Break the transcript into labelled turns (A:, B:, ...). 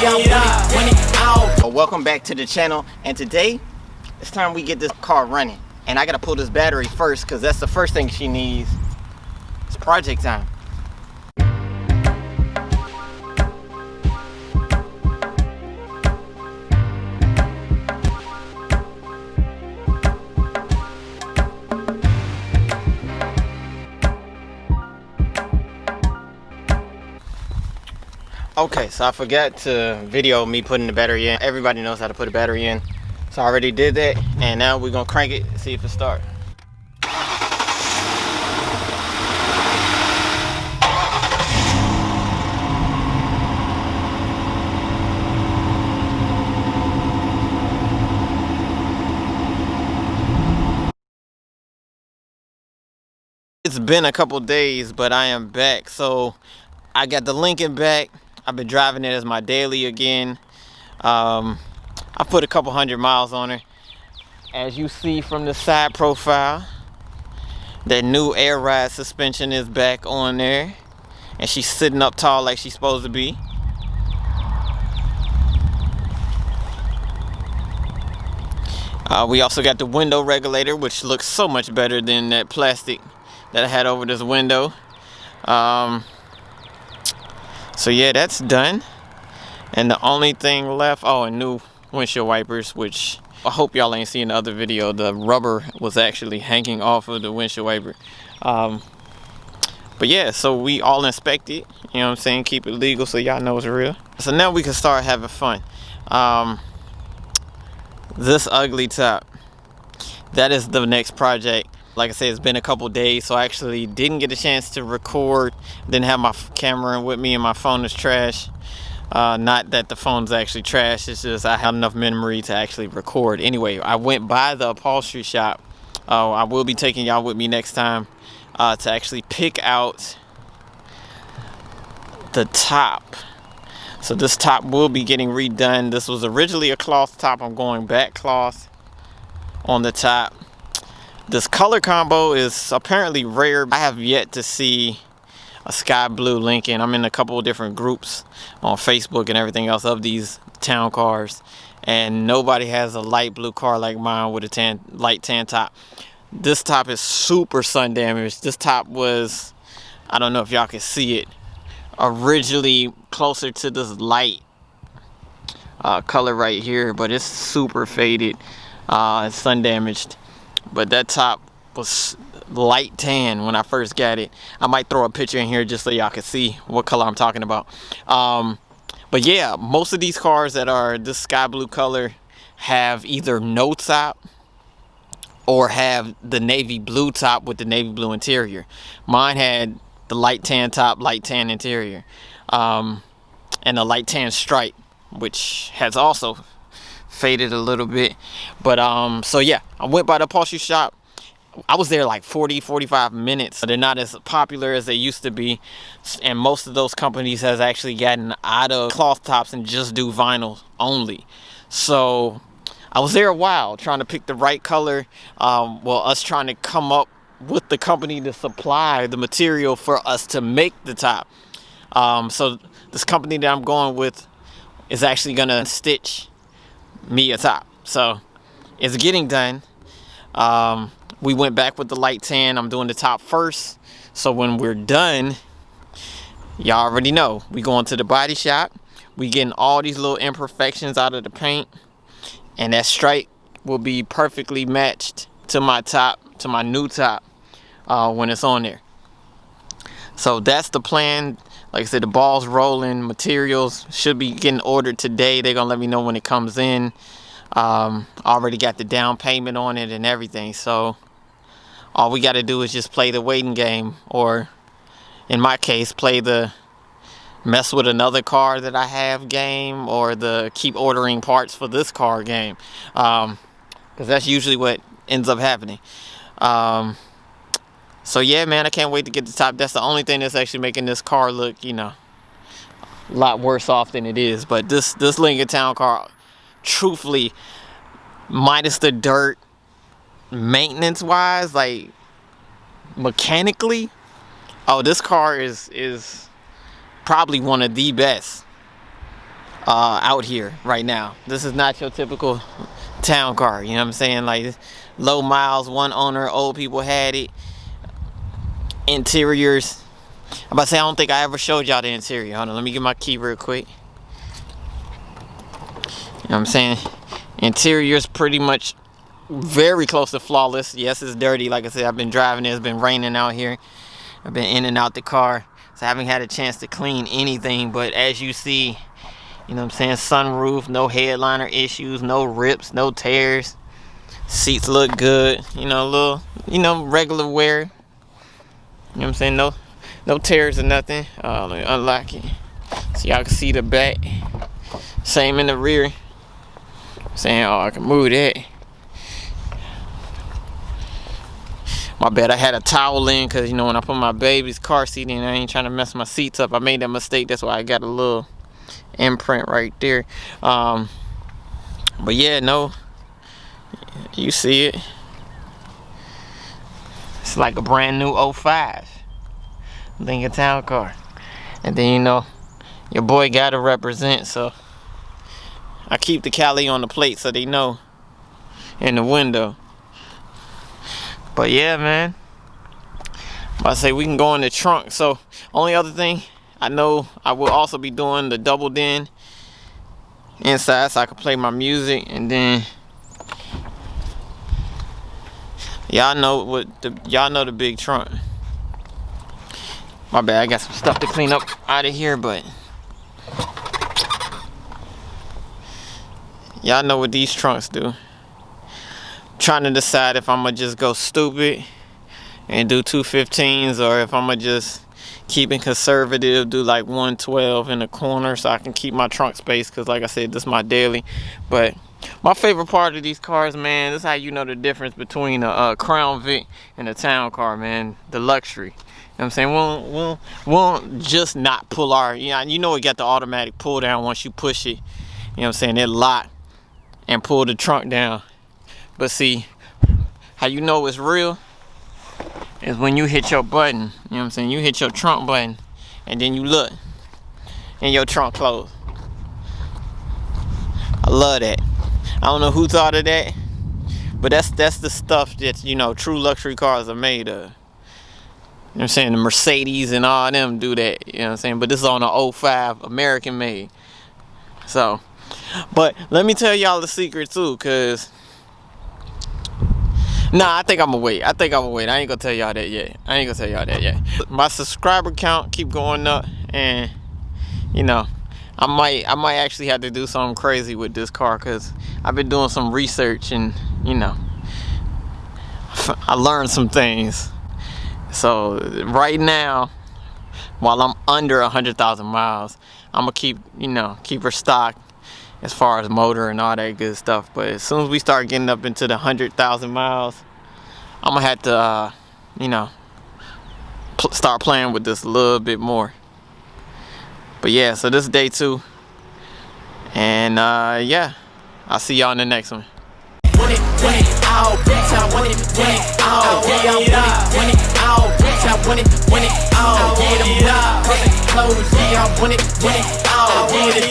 A: Welcome back to the channel, and today it's time we get this car running. And I gotta pull this battery first because that's the first thing she needs. It's project time. Okay, so I forgot to video me putting the battery in. Everybody knows how to put a battery in, so I already did that, and now we're gonna crank it and see if it starts. It's been a couple days, but I am back. So I got the Lincoln back. I've been driving it as my daily again. I put a couple 100 miles on her. As you see from the side profile, that new air ride suspension is back on there, and she's sitting up tall like she's supposed to be. We also got the window regulator, which looks so much better than that plastic that I had over this window. So yeah, that's done. And the only thing left, oh, and new windshield wipers, which I hope y'all ain't seen the other video. The rubber was actually hanging off of the windshield wiper. But yeah, so we all inspect it, you know what I'm saying, keep it legal so y'all know it's real. So now we can start having fun. This ugly top, that is the next project. Like I said, it's been a couple days, so I actually didn't get a chance to record. Didn't have my camera with me, and my phone is trash. Not that the phone's actually trash, it's just I have enough memory to actually record. Anyway, I went by the upholstery shop. I will be taking y'all with me next time to actually pick out the top. So this top will be getting redone. This was originally a cloth top. I'm going back cloth on the top. This color combo is apparently rare. I have yet to see a sky blue Lincoln. I'm in a couple of different groups on Facebook and everything else of these town cars, and nobody has a light blue car like mine with a light tan top. This top is super sun damaged. This top was, I don't know if y'all can see it, originally closer to this light color right here, but it's super faded and sun damaged. But that top was light tan when I first got it. I might throw a picture in here just so y'all can see what color I'm talking about. But yeah, most of these cars that are this sky blue color have either no top or have the navy blue top with the navy blue interior. Mine had the light tan top, light tan interior, and a light tan stripe, which has also faded a little bit. But so yeah, I went by the upholstery shop. I was there like 40-45 minutes. They're not as popular as they used to be, and most of those companies has actually gotten out of cloth tops and just do vinyl only. So I was there a while trying to pick the right color. Well, us trying to come up with the company to supply the material for us to make the top. So this company that I'm going with is actually gonna stitch me a top, so it's getting done. We went back with the light tan. I'm doing the top first, so when we're done, y'all already know, we going to the body shop. We getting all these little imperfections out of the paint, and that stripe will be perfectly matched to my top, to my new top, when it's on there. So that's the plan. Like I said, the ball's rolling. Materials should be getting ordered today. They're gonna let me know when it comes in. Already got the down payment on it and everything. So all we got to do is just play the waiting game, or in my case, play the mess with another car that I have game, or the keep ordering parts for this car game, because that's usually what ends up happening. So yeah, man, I can't wait to get the top. That's the only thing that's actually making this car look, you know, a lot worse off than it is. But this Lincoln Towncar, truthfully, minus the dirt, maintenance wise, like mechanically, oh, this car is probably one of the best out here right now. This is not your typical town car, you know what I'm saying? Like, low miles, one owner, old people had it. Interiors, I'm about to say, I don't think I ever showed y'all the interior. Hold on, let me get my key real quick. You know what I'm saying? Interior's pretty much very close to flawless. Yes, it's dirty. Like I said, I've been driving it. It's been raining out here. I've been in and out the car, so I haven't had a chance to clean anything. But as you see, you know what I'm saying, sunroof, no headliner issues, no rips, no tears. Seats look good. You know, little, you know, regular wear. You know what I'm saying? No tears or nothing. Let me unlock it so y'all can see the back. Same in the rear. Saying, oh, I can move that. My bad, I had a towel in because, you know, when I put my baby's car seat in, I ain't trying to mess my seats up. I made that mistake. That's why I got a little imprint right there. But yeah, no, you see it. It's like a brand new 05 Lincoln Towncar. And then, you know, your boy got to represent, so I keep the Cali on the plate so they know in the window. But yeah, man, I say we can go in the trunk. So only other thing, I know I will also be doing the double din inside so I can play my music. And then y'all know the big trunk. My bad, I got some stuff to clean up out of here, but y'all know what these trunks do. Trying to decide if I'm gonna just go stupid and do 215s, or if I'm gonna just keep it conservative, do like 112 in the corner so I can keep my trunk space, because like I said, this is my daily. But my favorite part of these cars, man, this is how you know the difference between a Crown Vic and a town car, man. The luxury. You know what I'm saying? We won't just not pull our, you know it got the automatic pull down once you push it. You know what I'm saying? It lock and pull the trunk down. But see, how you know it's real is when you hit your button. You know what I'm saying? You hit your trunk button and then you look and your trunk closed. I love that. I don't know who thought of that, but that's the stuff that, you know, true luxury cars are made of. You know what I'm saying? The Mercedes and all them do that. You know what I'm saying? But this is on an 05 American made. So, but let me tell y'all the secret too, cause nah, I think I'm gonna wait. I ain't gonna tell y'all that yet. My subscriber count keep going up, and you know, I might actually have to do something crazy with this car, cause I've been doing some research, and you know, I learned some things. So right now, while I'm under 100,000 miles, I'm gonna keep her stock as far as motor and all that good stuff. But as soon as we start getting up into the 100,000 miles, I'm gonna have to, you know, start playing with this a little bit more. But yeah, so this is day 2, and yeah, I'll see y'all in the next one.
B: Want it all, bitch, I want it all. Yeah, I want it all, bitch, I want it all. Yeah, them clothes, yeah, I want it all. Yeah, the